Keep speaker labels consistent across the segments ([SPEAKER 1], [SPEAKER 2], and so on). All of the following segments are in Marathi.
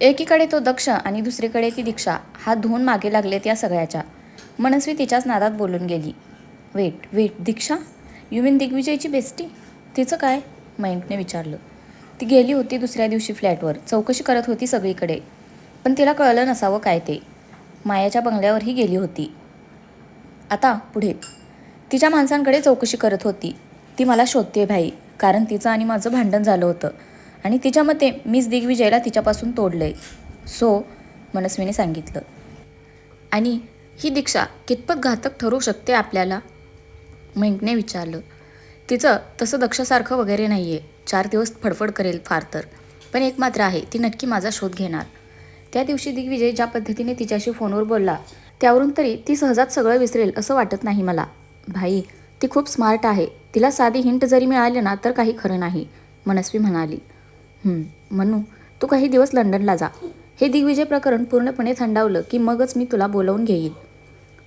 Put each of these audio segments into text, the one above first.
[SPEAKER 1] एकीकडे तो दक्ष आणि दुसरीकडे ती दीक्षा हात धुवून मागे लागलेत या सगळ्याच्या. मनस्वी तिच्याच नादात बोलून गेली. Wait wait Diksha, you mean दिग्विजयची बेस्टी? तिचं काय? मयंकने विचारलं. ती गेली होती दुसऱ्या दिवशी फ्लॅटवर, चौकशी करत होती सगळीकडे. पण तिला कळलं नसावं काय ते. मायाच्या बंगल्यावरही गेली होती. आता पुढे तिच्या माणसांकडे चौकशी करत होती. ती मला शोधते भाई, कारण तिचं आणि माझं भांडण झालं होतं आणि तिच्या मते मीच दिग्विजयला तिच्यापासून तोडलंय. सो मनस्वीने सांगितलं. आणि ही दीक्षा कितपत घातक ठरू शकते आपल्याला? मयंकने विचारलं. तिचं तसं दक्षासारखं वगैरे नाही आहे. 4 दिवस फडफड करेल फार तर. पण एक मात्र आहे, ती नक्की माझा शोध घेणार. त्या दिवशी दिग्विजय ज्या पद्धतीने तिच्याशी फोनवर बोलला त्यावरून तरी ती सहजात सगळं विसरेल असं वाटत नाही मला. भाई, ती खूप स्मार्ट आहे. तिला साधी हिंट जरी मिळाली ना तर काही खरं नाही, मनस्वी म्हणाली. म्हणू, तू काही दिवस लंडनला जा. हे दिग्विजय प्रकरण पूर्णपणे थंडावलं की मगच मी तुला बोलावून घेईन.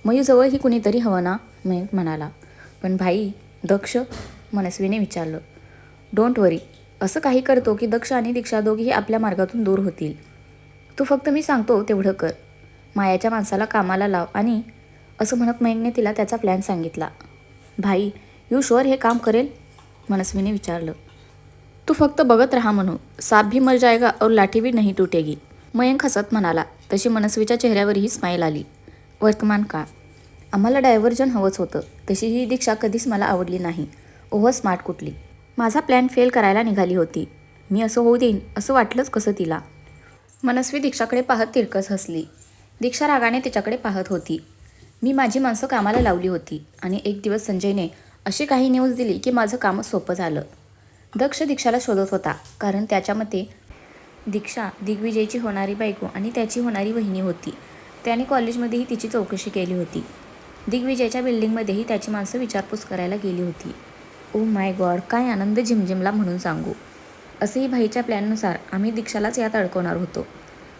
[SPEAKER 1] मयूजवळही कुणीतरी हवं ना, मयंक म्हणाला. पण भाई, दक्ष? मनस्वीने विचारलं. डोंट वरी, असं काही करतो की दक्ष आणि दीक्षा दोघीही आपल्या मार्गातून दूर होतील. तू फक्त मी सांगतो तेवढं कर. मायाच्या माणसाला कामाला लाव. आणि असं म्हणत मयंकने तिला त्याचा प्लॅन सांगितला. भाई, यू शुअर हे काम करेल? मनस्वीने विचारलं. तू फक्त बघत राहा म्हणू. साप भी मर जाएगा और लाठी भी नहीं टूटेगी, मयंक हसत म्हणाला. तशी मनस्वीच्या चेहऱ्यावरही स्माईल आली. वर्तमान काळ. आम्हाला डायव्हर्जन हवंच होतं. तशी ही दीक्षा कधीच मला आवडली नाही. ओव्हर स्मार्ट कुठली. माझा प्लॅन फेल करायला निघाली होती. मी असं होऊ देईन असं वाटलंच कसं तिला? मनस्वी दीक्षाकडे पाहत तिरकस हसली. दीक्षा रागाने तिच्याकडे पाहत होती. मी माझी माणसं कामाला लावली होती आणि एक दिवस संजयने अशी काही न्यूज दिली की माझं कामच सोपं झालं. दक्ष दीक्षाला शोधत होता, कारण त्याच्या मते दीक्षा दिग्विजयची होणारी बायको आणि त्याची होणारी वहिनी होती. त्याने कॉलेजमध्येही तिची चौकशी केली होती. दिग्विजयच्या बिल्डिंगमध्येही त्याची माणसं विचारपूस करायला गेली होती. ओ माय गॉड, काय आनंद झिमझिमला म्हणून सांगू. असंही भाईच्या प्लॅननुसार आम्ही दीक्षालाच यात अडकवणार होतो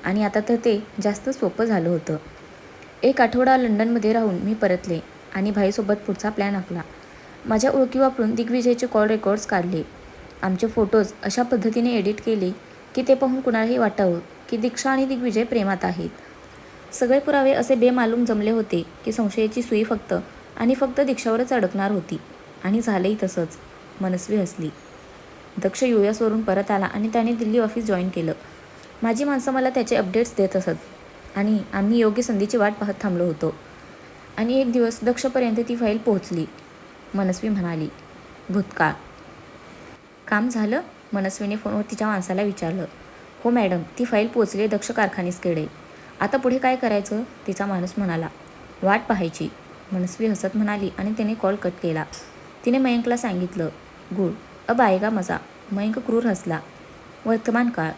[SPEAKER 1] आणि आता तर ते जास्त सोपं झालं होतं. 1 आठवडा लंडनमध्ये राहून मी परतले आणि भाईसोबत पुढचा प्लॅन आखला. माझ्या ओळखी वापरून दिग्विजयचे कॉल रेकॉर्ड्स काढले. आमचे फोटोज अशा पद्धतीने एडिट केले की ते पाहून कुणालाही वाटावं की दीक्षा आणि दिग्विजय प्रेमात आहेत. सगळे पुरावे असे बेमालूम जमले होते की संशयाची सुई फक्त आणि फक्त दीक्षावरच अडकणार होती. आणि झालंही तसंच. मनस्वी हसली. दक्ष US वरून परत आला आणि त्याने दिल्ली ऑफिस जॉईन केलं. माझी माणसं मला त्याचे अपडेट्स देत असत आणि आम्ही योग्य संधीची वाट पाहत थांबलो होतो. आणि एक दिवस दक्षपर्यंत ती फाईल पोहोचली. मनस्वी म्हणाली. भूतकाळ. काम झालं? मनस्वीने फोनवर तिच्या माणसाला विचारलं. हो मॅडम, ती फाईल पोचली दक्ष कारखानीसकडे. आता पुढे काय करायचं? तिचा माणूस म्हणाला. वाट पाहायची, मनस्वी हसत म्हणाली आणि तिने कॉल कट केला. तिने मयंकला सांगितलं. गुड, अब आएगा मजा. मयंक क्रूर हसला. वर्तमान काळ.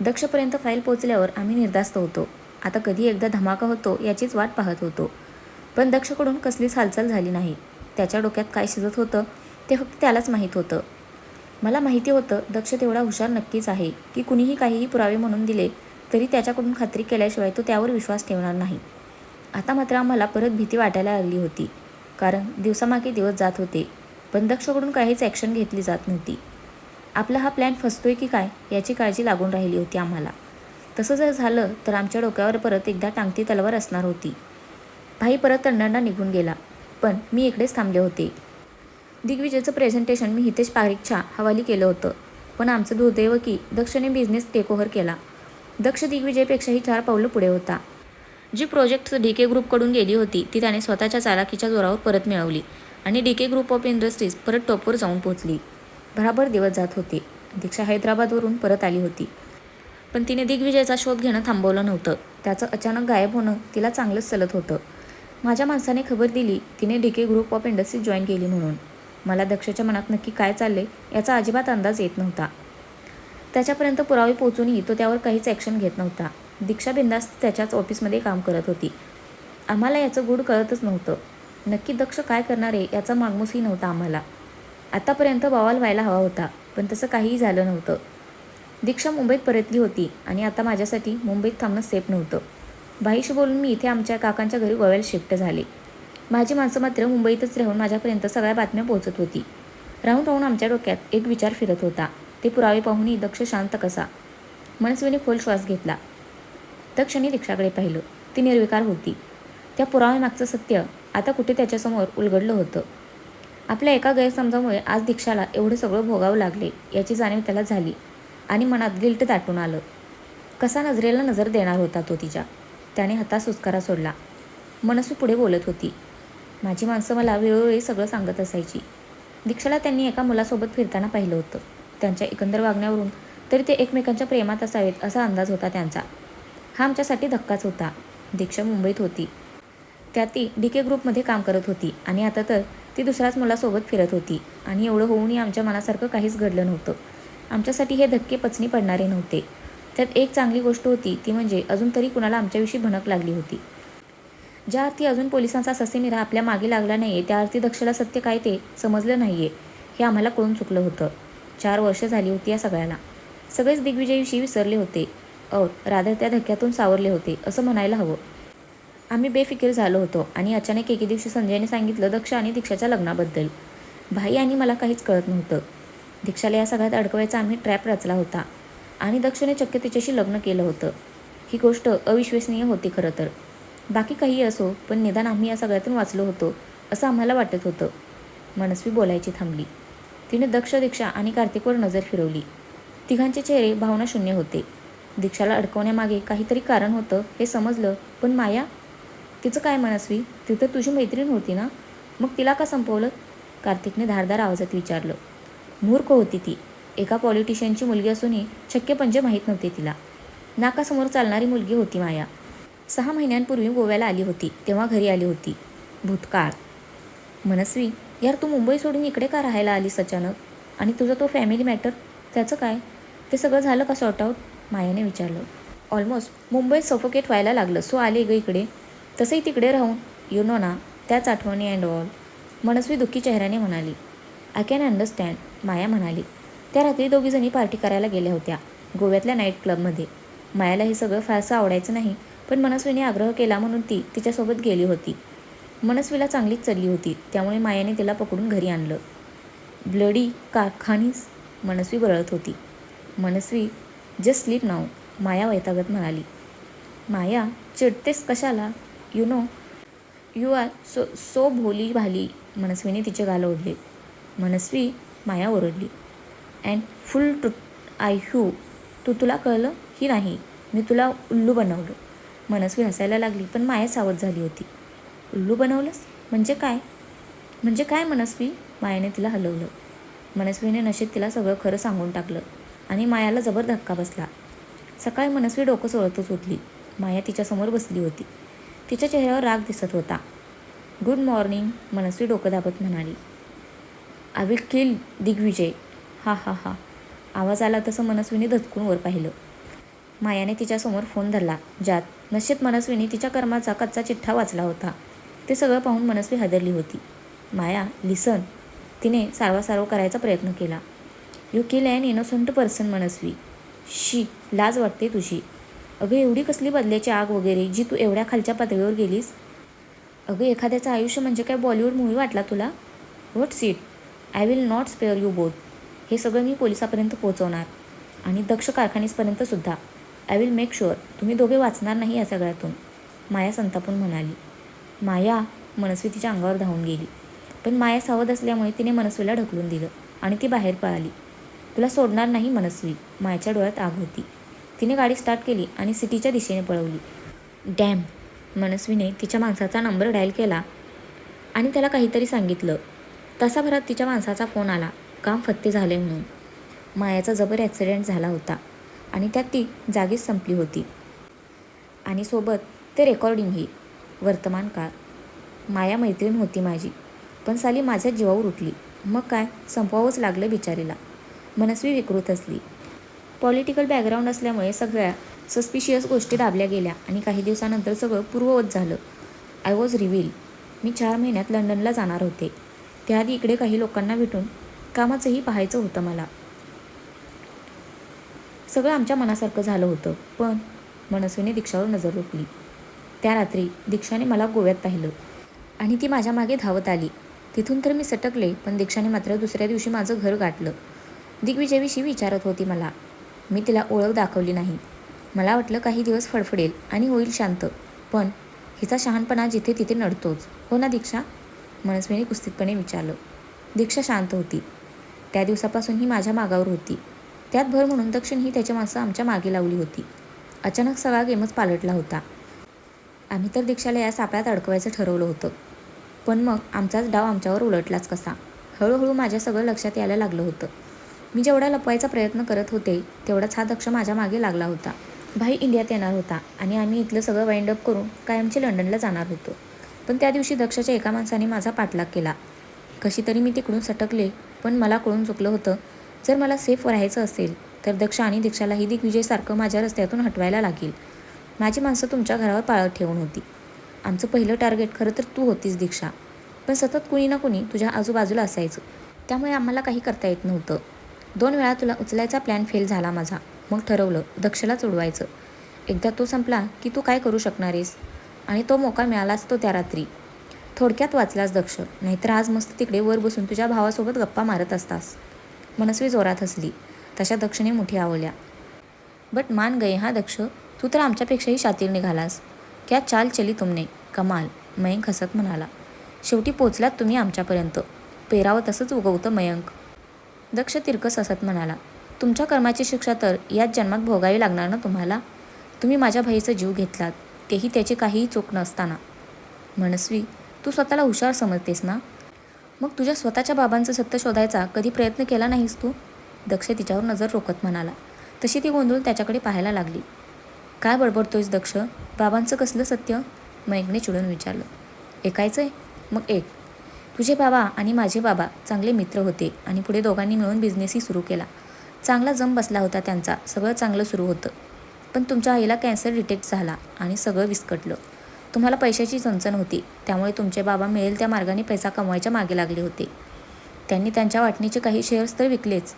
[SPEAKER 1] दक्षपर्यंत फाईल पोचल्यावर आम्ही निर्धास्त होतो. आता कधी एकदा धमाका होतो याचीच वाट पाहत होतो. पण दक्षकडून कसलीच हालचाल झाली नाही. त्याच्या डोक्यात काय शिजत होतं ते फक्त त्यालाच माहीत होतं. मला माहिती होतं दक्ष तेवढा हुशार नक्कीच आहे की कुणीही काहीही पुरावे म्हणून दिले तरी त्याच्याकडून खात्री केल्याशिवाय तो त्यावर विश्वास ठेवणार नाही. आता मात्र आम्हाला परत भीती वाटायला लागली होती, कारण दिवसामागे दिवस जात होते पण दक्षकडून काहीच ॲक्शन घेतली जात नव्हती. आपला हा प्लॅन फसतोय की काय याची काळजी लागून राहिली होती आम्हाला. तसं जर झालं तर आमच्या डोक्यावर परत एकदा टांगती तलवार असणार होती. भाई परत लंडनला निघून गेला, पण मी इकडेच थांबले होते. दिग्विजयचं प्रेझेंटेशन मी हितेश पारिखच्या हवाली केलं होतं, पण आमचं दुर्दैव की दक्षने बिझनेस टेकओव्हर केला. दक्ष दिग्विजयपेक्षाही 4 पावलं पुढे होता. जी प्रोजेक्ट्स DK ग्रुपकडून गेली होती ती त्याने स्वतःच्या चालाकीच्या जोरावर परत मिळवली आणि DK ग्रुप ऑफ इंडस्ट्रीज परत टॉपवर जाऊन पोहोचली. भराभर दिवस जात होते. दीक्षा हैदराबादवरून परत आली होती, पण तिने दिग्विजयचा शोध घेणं थांबवलं नव्हतं. त्याचं अचानक गायब होणं तिला चांगलंच चलत होतं. माझ्या माणसाने खबर दिली तिने DK group of industries join केली म्हणून. मला दक्षच्या मनात नक्की काय चालले याचा अजिबात अंदाज येत नव्हता. त्याच्यापर्यंत पुरावे पोहोचूनही तो त्यावर काहीच ॲक्शन घेत नव्हता. दीक्षा बिंदास्त त्याच्याच ऑफिसमध्ये काम करत होती. आम्हाला याचं गूढ कळतच नव्हतं. नक्की दक्ष काय करणार आहे याचा मागमूसही नव्हता आम्हाला. आतापर्यंत बवाल व्हायला हवा होता, पण तसं काहीही झालं नव्हतं. दीक्षा मुंबईत परतली होती आणि आता माझ्यासाठी मुंबईत थांबणं सेफ नव्हतं. भाईशी बोलून मी इथे आमच्या काकांच्या घरी गोव्याला शिफ्ट झाले. माझी माणसं मात्र मुंबईतच राहून माझ्यापर्यंत सगळ्या बातम्या पोहोचत होती. राहून राहून आमच्या डोक्यात एक विचार फिरत होता. ते पुरावे पाहूनही दक्ष शांत कसा? मनस्वीने खोल श्वास घेतला. दक्षने दीक्षाकडे पाहिलं. ती निर्विकार होती. त्या पुराव्यामागचं सत्य आता कुठे त्याच्यासमोर उलगडलं होतं. आपल्या एका गैरसमजामुळे आज दीक्षाला एवढं सगळं भोगावं लागले याची जाणीव त्याला झाली आणि मनात गिल्ट दाटून आलं. कसा नजरेला नजर देणार होता तो तिच्या. त्याने हातात सुस्कारा सोडला. मनस्वी पुढे बोलत होती. माझी माणसं मला वेळोवेळी सगळं सांगत असायची. दीक्षाला त्यांनी एका मुलासोबत फिरताना पाहिलं होतं. त्यांच्या एकंदर वागण्यावरून तरी ते एकमेकांच्या प्रेमात असावेत असा अंदाज होता त्यांचा. हा आमच्यासाठी धक्काच होता. दीक्षा मुंबईत होती. त्यात ती DK ग्रुपमध्ये काम करत होती आणि आता तर ती दुसऱ्याच मुलासोबत फिरत होती आणि एवढं होऊनही आमच्या मनासारखं काहीच घडलं नव्हतं. आमच्यासाठी हे धक्के पचनी पडणारे नव्हते. त्यात एक चांगली गोष्ट होती ती म्हणजे अजून तरी कुणाला आमच्याविषयी भनक लागली होती. ज्या अर्थी अजून पोलिसांचा ससेमिरा आपल्या मागे लागला नाही त्या अर्थी दक्षला सत्य काय ते समजलं नाही आहे हे आम्हाला कळून चुकलं होतं. 4 वर्ष झाली होती या सगळ्याला. सगळेच दिग्विजयविषयी विसरले होते. राधा त्या धक्क्यातून सावरले होते असं म्हणायला हवं. आम्ही बेफिकीर झालो होतो आणि अचानक एके दिवशी संजयने सांगितलं दक्ष आणि दीक्षाच्या लग्नाबद्दल. भाई आणि मला काहीच कळत नव्हतं. दीक्षाला या सगळ्यात अडकवायचा आम्ही ट्रॅप रचला होता आणि दक्षने चक्क तिच्याशी लग्न केलं होतं. ही गोष्ट अविश्वसनीय होती खरं तर. बाकी काही असो पण निदान आम्ही या सगळ्यातून वाचलो होतो असं आम्हाला वाटत होतं. मनस्वी बोलायची थांबली. तिने दक्ष, दीक्षा आणि कार्तिकवर नजर फिरवली. तिघांचे चेहरे भावनाशून्य होते. दीक्षाला अडकवण्यामागे काहीतरी कारण होतं हे समजलं, पण माया? तिचं काय मनस्वी? ती तर तुझी मैत्रीण होती ना, मग तिला का संपवलं? कार्तिकने धारदार आवाजात विचारलं. मूर्ख होती ती. एका पॉलिटिशियनची मुलगी असूनही छक्के पंजे माहीत नव्हते तिला. नाकासमोर चालणारी मुलगी होती माया. 6 महिन्यांपूर्वी गोव्याला आली होती तेव्हा घरी आली होती. भूतकाळ. मनस्वी, यार तू मुंबई सोडून इकडे का राहायला आलीस अचानक? आणि तुझा तो फॅमिली मॅटर त्याचं काय? ते सगळं झालं का सॉर्ट आऊट? मायाने विचारलं. ऑलमोस्ट मुंबईत सफोकेट व्हायला लागलं सो आले ग इकडे. तसंही तिकडे राहून यू नो ना त्याच आठवणी अँड ऑल. मनस्वी दुःखी चेहऱ्याने म्हणाली. आय कॅन अंडरस्टँड, माया म्हणाली. त्या रात्री दोघीजणी पार्टी करायला गेल्या होत्या गोव्यातल्या नाईट क्लबमध्ये. मायाला हे सगळं फारसं आवडायचं नाही पण मनस्वीने आग्रह केला म्हणून ती तिच्यासोबत गेली होती. मनस्वीला चांगलीच चढली होती त्यामुळे मायाने तिला पकडून घरी आणलं. ब्लडी कारखानीस, मनस्वी बरळत होती. मनस्वी, जस्ट स्लीप नाऊ, माया वैतागत म्हणाली. माया, चिडतेस कशाला? You know you are so भोली भाली. मनस्वीने तिचे गाल ओढले. मनस्वी, माया ओरडली. अँड फुल टू आय हू. तुला कळलं की नाही? मी तुला उल्लू बनवलं. मनस्वी हसायला लागली पण माया सावध झाली होती. उल्लू बनवलंस? म्हणजे काय? म्हणजे काय मनस्वी? मायाने तिला हलवलं. मनस्वीने नशेत तिला सगळं खरं सांगून टाकलं आणि मायाला जबर धक्का बसला. सकाळी मनस्वी डोकं सोडतच उठली. माया तिच्यासमोर बसली होती. तिच्या चेहऱ्यावर राग दिसत होता. गुड मॉर्निंग, मनस्वी डोकं दाबत म्हणाली. I will kill Digvijay. हा हा हा. आवाज आला तसं मनस्वीने धचकून वर पाहिलं. मायाने तिच्यासमोर फोन धरला ज्यात नशेत मनस्वीने तिच्या कर्माचा कच्चा चिठ्ठा वाचला होता. ते सगळं पाहून मनस्वी हादरली होती. माया, लिसन. तिने सारवासारव करायचा प्रयत्न केला. You kill an innocent person Manasvi. शी, लाज वाटते तुझी. अगं एवढी कसली बदल्याची आग वगैरे जी तू एवढ्या खालच्या पातळीवर गेलीस? अगं एखाद्याचं आयुष्य म्हणजे काय बॉलिवूड मूव्ही वाटला तुला? What's it? I will not spare you both. हे सगळं मी पोलिसापर्यंत पोहोचवणार आणि दक्ष कारखानीसपर्यंतसुद्धा. आय विल मेक शुअर तुम्ही दोघे वाचणार नाही या सगळ्यातून, माया संतापून म्हणाली. माया, मनस्वी तिच्या अंगावर धावून गेली. पण माया सावध असल्यामुळे तिने मनस्वीला ढकलून दिलं आणि ती बाहेर पळाली. तुला सोडणार नाही मनस्वी. मायाच्या डोळ्यात आग होती. तिने गाडी स्टार्ट केली आणि सिटीच्या दिशेने पळवली. डॅम. मनस्वीने तिच्या माणसाचा नंबर डायल केला आणि त्याला काहीतरी सांगितलं. तासाभरात तिच्या माणसाचा फोन आला. काम फत्ते झाले म्हणून. मायाचा जबर ॲक्सिडेंट झाला होता आणि त्यात ती जागीच संपली होती. आणि सोबत ते रेकॉर्डिंगही. वर्तमान काळ. माया मैत्रीण होती माझी पण साली माझ्या जीवावर उठली. मग काय, संपवावंच लागलं बिचारीला. मनस्वी विकृत असली. पॉलिटिकल बॅकग्राऊंड असल्यामुळे सगळ्या सस्पिशियस गोष्टी दाबल्या गेल्या आणि काही दिवसानंतर सगळं पूर्ववत झालं. I was reveal. मी 4 महिन्यात लंडनला जाणार होते. त्याआधी इकडे काही लोकांना भेटून कामाचंही पाहायचं होतं मला. सगळं आमच्या मनासारखं झालं होतं पण मनस्वीने दीक्षावर नजर रोखली. त्या रात्री दीक्षाने मला गोव्यात पाहिलं आणि ती माझ्या मागे धावत आली. तिथून तर मी सटकले पण दीक्षाने मात्र दुसऱ्या दिवशी माझं घर गाठलं. दिग्विजयविषयी विचारत होती मला. मी तिला ओळख दाखवली नाही. मला वाटलं काही दिवस फडफडेल आणि होईल शांत, पण हिचा शहाणपणा जिथे तिथे नडतोच. हो ना दीक्षा? मनस्वीने कुस्तीतपणे विचारलं. दीक्षा शांत होती. त्या दिवसापासून ही माझ्या मागावर होती. त्यात भर म्हणून दक्षिण ही त्याच्या माणसं आमच्या मागे लावली होती. अचानक सगळा गेमच पालटला होता. आम्ही तर दीक्षाला या सापळ्यात अडकवायचं ठरवलं होतं, पण मग आमचाच डाव आमच्यावर उलटलाच कसा. हळूहळू माझ्या सगळं लक्षात यायला लागलं होतं. मी जेवढा लपवायचा प्रयत्न करत होते तेवढाच हा दक्ष माझ्या मागे लागला होता. भाई इंडियात येणार होता आणि आम्ही इथलं सगळं वाइंड अप करून कायमचे लंडनला जाणार होतो. पण त्या दिवशी दक्षाच्या एका माणसाने माझा पाठलाग केला. कशी तरी मी तिकडून सटकले, पण मला कळून चुकलं होतं, जर मला सेफ राहायचं असेल तर दक्ष आणि दीक्षालाही दिग्विजयसारखं माझ्या रस्त्यातून हटवायला लागेल. माझी माणसं तुमच्या घरावर पाळत ठेवून होती. आमचं पहिलं टार्गेट खरं तर तू होतीस दीक्षा, पण सतत कुणी ना कुणी तुझ्या आजूबाजूला असायचं, त्यामुळे आम्हाला काही करता येत नव्हतं. 2 वेळा तुला उचलायचा प्लॅन फेल झाला माझा. मग ठरवलं दक्षलाच उडवायचं. एकदा तो संपला की तू काय करू शकणार आहेस? आणि तो मोका मिळालाच तो त्या रात्री. थोडक्यात वाचलास दक्ष, नाहीतर आज मस्त तिकडे वर बसून तुझ्या भावासोबत गप्पा मारत असतास. मनस्वी जोरात हसली. तशा दक्षने मुठी आवळल्या. बट मान गए हा दक्ष, तू तर आमच्यापेक्षाही शातीर निघालास. क्या चाल चली तुमने, कमाल. मयंक हसत म्हणाला. शेवटी पोचलात तुम्ही आमच्यापर्यंत. पेरावं तसंच उगवतं मयंक. दक्ष तिरकस हसत म्हणाला. तुमच्या कर्माची शिक्षा तर याच जन्मात भोगावी लागणार ना तुम्हाला. तुम्ही माझ्या भाईचा जीव घेतलात, तेही त्याची काहीही चूक नसताना. मनस्वी, तू स्वतःला हुशार समजतेस ना? मग तुझ्या स्वतःच्या बाबांचं सत्य शोधायचा कधी प्रयत्न केला नाहीस तू? दक्ष तिच्यावर नजर रोखत म्हणाला. तशी ती गोंधळून त्याच्याकडे पाहायला लागली. काय बडबडतोयस दक्ष? बाबांचं कसलं सत्य? मयंकने चिडून विचारलं. ऐकायचंय? मग एक. तुझे बाबा आणि माझे बाबा चांगले मित्र होते आणि पुढे दोघांनी मिळून बिझनेसही सुरू केला. चांगला जम बसला होता त्यांचा, सगळं चांगलं सुरू होतं. पण तुमच्या आईला कॅन्सर डिटेक्ट झाला आणि सगळं विस्कटलं. तुम्हाला पैशाची चणचण होती, त्यामुळे तुमचे बाबा मिळेल त्या मार्गाने पैसा कमवायच्या मागे लागले होते. त्यांनी त्यांच्या वाटणीचे काही शेअर्स तर विकलेच,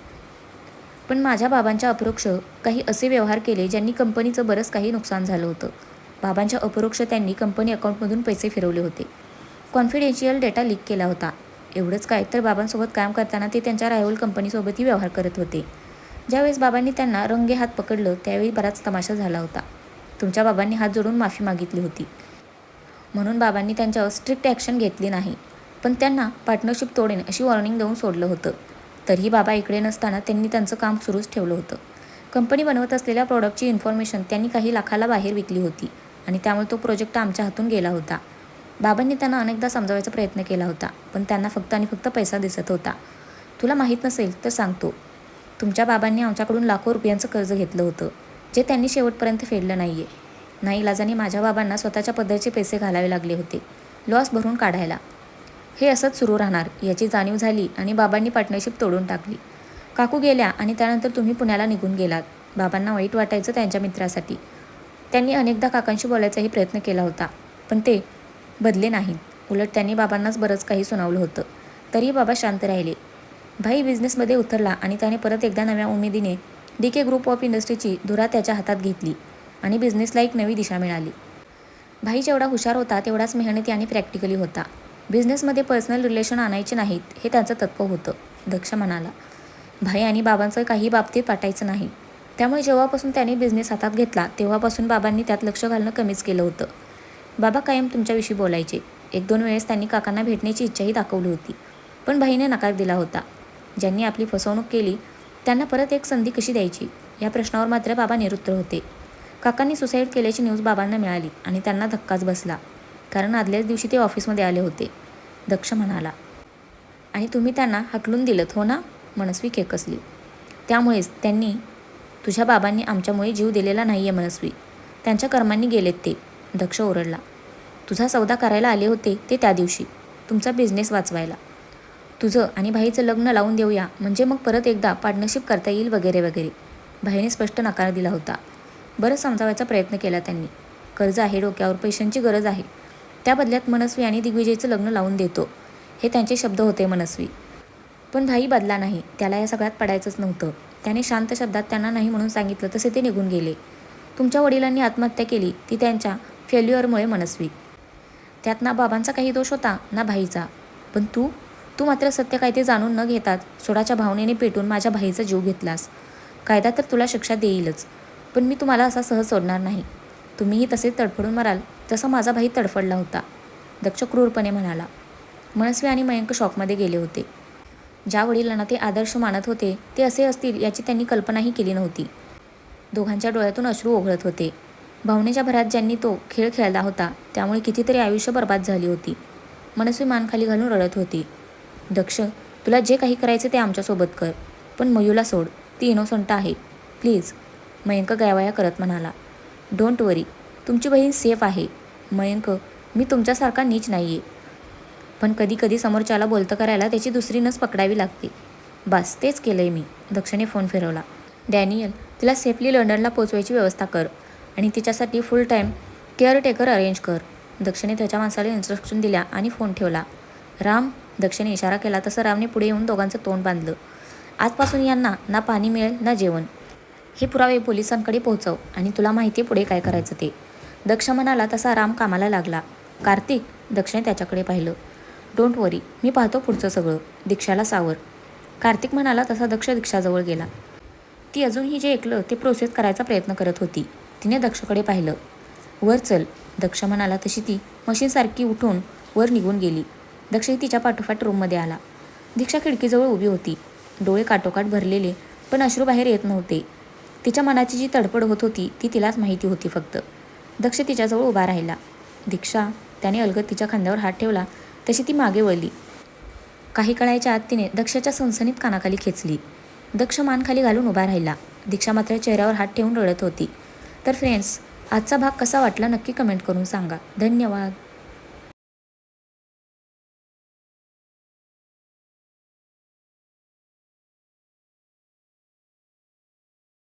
[SPEAKER 1] पण माझ्या बाबांच्या अपरोक्ष काही असे व्यवहार केले ज्यांनी कंपनीचं बरंच काही नुकसान झालं होतं. बाबांच्या अपरोक्ष त्यांनी कंपनी अकाउंटमधून पैसे फिरवले होते. कॉन्फिडेन्शियल डेटा लीक केला होता. एवढंच काय, तर बाबांसोबत काम करताना ते त्यांच्या रायव्हल कंपनीसोबतही व्यवहार करत होते. ज्यावेळेस बाबांनी त्यांना रंगे हात पकडलं त्यावेळी बराच तमाशा झाला होता. तुमच्या बाबांनी हात जोडून माफी मागितली होती, म्हणून बाबांनी त्यांच्यावर स्ट्रिक्ट ॲक्शन घेतली नाही, पण त्यांना पार्टनरशिप तोडेन अशी वॉर्निंग देऊन सोडलं होतं. तरीही बाबा इकडे नसताना त्यांनी त्यांचं काम सुरूच ठेवलं होतं. कंपनी बनवत असलेल्या प्रॉडक्टची इन्फॉर्मेशन त्यांनी काही लाखाला बाहेर विकली होती आणि त्यामुळे तो प्रोजेक्ट आमच्या हातून गेला होता. बाबांनी त्यांना अनेकदा समजावायचा प्रयत्न केला होता, पण त्यांना फक्त आणि फक्त पैसा दिसत होता. तुला माहीत नसेल तर सांगतो, तुमच्या बाबांनी आमच्याकडून लाखो रुपयांचं कर्ज घेतलं होतं, जे त्यांनी शेवटपर्यंत फेडलं नाही आहे. नाईलाजाने माझ्या बाबांना स्वतःच्या पदरचे पैसे घालावे लागले होते, लॉस भरून काढायला. हे असंच सुरू राहणार याची जाणीव झाली आणि बाबांनी पार्टनरशिप तोडून टाकली. काकू गेल्या आणि त्यानंतर तुम्ही पुण्याला निघून गेलात. बाबांना वाईट वाटायचं त्यांच्या मित्रासाठी. त्यांनी अनेकदा काकांशी बोलायचाही प्रयत्न केला होता, पण ते बदले नाहीत. उलट त्यांनी बाबांनाच बरंच काही सुनावलं होतं. तरीही बाबा शांत राहिले. भाई बिझनेसमध्ये उतरला आणि त्याने परत एकदा नव्या उमेदीने DK ग्रुप ऑफ इंडस्ट्रीची धुरा त्याच्या हातात घेतली आणि बिझनेसला एक नवी दिशा मिळाली. भाई जेवढा हुशार होता तेवढाच मेहनती आणि प्रॅक्टिकली होता. बिझनेसमध्ये पर्सनल रिलेशन आणायचे नाहीत हे त्यांचं तत्त्व होतं. दक्ष म्हणाला. भाई आणि बाबांचं काही बाबतीत वाटायचं नाही, त्यामुळे जेव्हापासून त्याने बिझनेस हातात घेतला तेव्हापासून बाबांनी त्यात लक्ष घालणं कमीच केलं होतं. बाबा कायम तुमच्याविषयी बोलायचे. 1-2 वेळेस त्यांनी काकांना भेटण्याची इच्छाही दाखवली होती, पण भाईने नकार दिला होता. ज्यांनी आपली फसवणूक केली त्यांना परत एक संधी कशी द्यायची या प्रश्नावर मात्र बाबा निरुत्तर होते. काकांनी सुसाईड केल्याची न्यूज बाबांना मिळाली आणि त्यांना धक्काच बसला, कारण आदल्याच दिवशी ते ऑफिसमध्ये आले होते. दक्ष म्हणाला. आणि तुम्ही त्यांना हकलून दिलत हो ना? मनस्वी खेकसली. त्यामुळेच त्यांनी तुझ्या बाबांनी आमच्यामुळे जीव दिलेला नाही आहे मनस्वी, त्यांच्या कर्मांनी गेलेत ते. दक्ष ओरडला. तुझा सौदा करायला आले होते ते त्या दिवशी, तुमचा बिझनेस वाचवायला. तुझं आणि भाईचं लग्न लावून देऊया म्हणजे मग परत एकदा पार्टनरशिप करता येईल वगैरे वगैरे. भाईने स्पष्ट नकार दिला होता. बरंच समजावायचा प्रयत्न केला त्यांनी. कर्ज आहे डोक्यावर, पैशांची गरज आहे, त्या बदल्यात मनस्वी आणि दिग्विजयचं लग्न लावून देतो, हे त्यांचे शब्द होते मनस्वी. पण भाई बदला नाही. त्याला या सगळ्यात पडायचंच नव्हतं. त्याने शांत शब्दात त्यांना नाही म्हणून सांगितलं तसे ते निघून गेले. तुमच्या वडिलांनी आत्महत्या केली ती त्यांच्या फेल्युअरमुळे मनस्वी. त्यात ना बाबांचा काही दोष होता ना भाईचा. पण तू मात्र सत्य काय ते जाणून न घेताच सोडाच्या भावनेने पेटून माझ्या भाईचा जीव घेतलास. कायदा तर तुला शिक्षा देईलच, पण मी तुम्हाला असा सहज सोडणार नाही. तुम्हीही तसेच तडफडून मराल जसा माझा भाई तडफडला होता, दक्ष क्रूरपणे म्हणाला. मनस्वी आणि मयंक शॉकमध्ये गेले होते. ज्या वडिलांना ते आदर्श मानत होते ते असे असतील याची त्यांनी कल्पनाही केली नव्हती. दोघांच्या डोळ्यातून अश्रू ओघळत होते. भावनेच्या भरात ज्यांनी तो खेळ खेळला होता त्यामुळे कितीतरी आयुष्य बर्बाद झाली होती. मनस्वी मान खाली घालून रडत होती. दक्ष, तुला जे काही करायचे ते आमच्यासोबत कर, पण मयूला सोड. ती इनोसंट आहे. प्लीज, मयंक गयावया करत म्हणाला. डोंट वरी, तुमची बहीण सेफ आहे. मयंक, मी तुमच्यासारखा नीच नाही आहे. पण कधी कधी समोरच्याला बोलतं करायला त्याची दुसरी नस पकडावी लागते. बस तेच केलं आहे मी. दक्षने फोन फिरवला. डॅनियल, तिला सेफली लंडनला पोचवायची व्यवस्था कर आणि तिच्यासाठी फुल टाईम केअरटेकर अरेंज कर. दक्षने त्याच्या माणसाला इन्स्ट्रक्शन दिल्या आणि फोन ठेवला. राम, दक्षने इशारा केला तसं रामने पुढे येऊन दोघांचं तोंड बांधलं. आजपासून यांना ना पाणी मिळेल ना जेवण. हे पुरावे पोलिसांकडे पोहोचव आणि तुला माहिती आहे पुढे काय करायचं ते. दक्ष म्हणाला तसा राम कामाला लागला. कार्तिक, दक्षने त्याच्याकडे पाहिलं. डोंट वरी, मी पाहतो पुढचं सगळं. दीक्षाला सावर. कार्तिक म्हणाला तसा दक्ष दीक्षाजवळ गेला. ती अजूनही जे ऐकलं ते प्रोसेस करायचा प्रयत्न करत होती. तिने दक्षकडे पाहिलं. वर चल, दक्ष म्हणाला तशी ती मशीनसारखी उठून वर निघून गेली. दक्षही तिच्या पाठोपाठ रूममध्ये आला. दीक्षा खिडकीजवळ उभी होती. डोळे काठोकाठ भरलेले, पण अश्रू बाहेर येत नव्हते. तिच्या मनाची जी तडफड होत होती ती तिलाच माहिती होती फक्त. दक्ष तिच्याजवळ उभा राहिला. दीक्षा, त्याने अलगद तिच्या खांद्यावर हात ठेवला तशी ती मागे वळली. काही कळायच्या आत तिने दक्षच्या सणसणीत कानाखाली खेचली. दक्ष मान खाली घालून उभा राहिला. दीक्षा मात्र चेहऱ्यावर हात ठेवून रडत होती. तर फ्रेंड्स, आजचा भाग कसा वाटला नक्की कमेंट करून सांगा. धन्यवाद.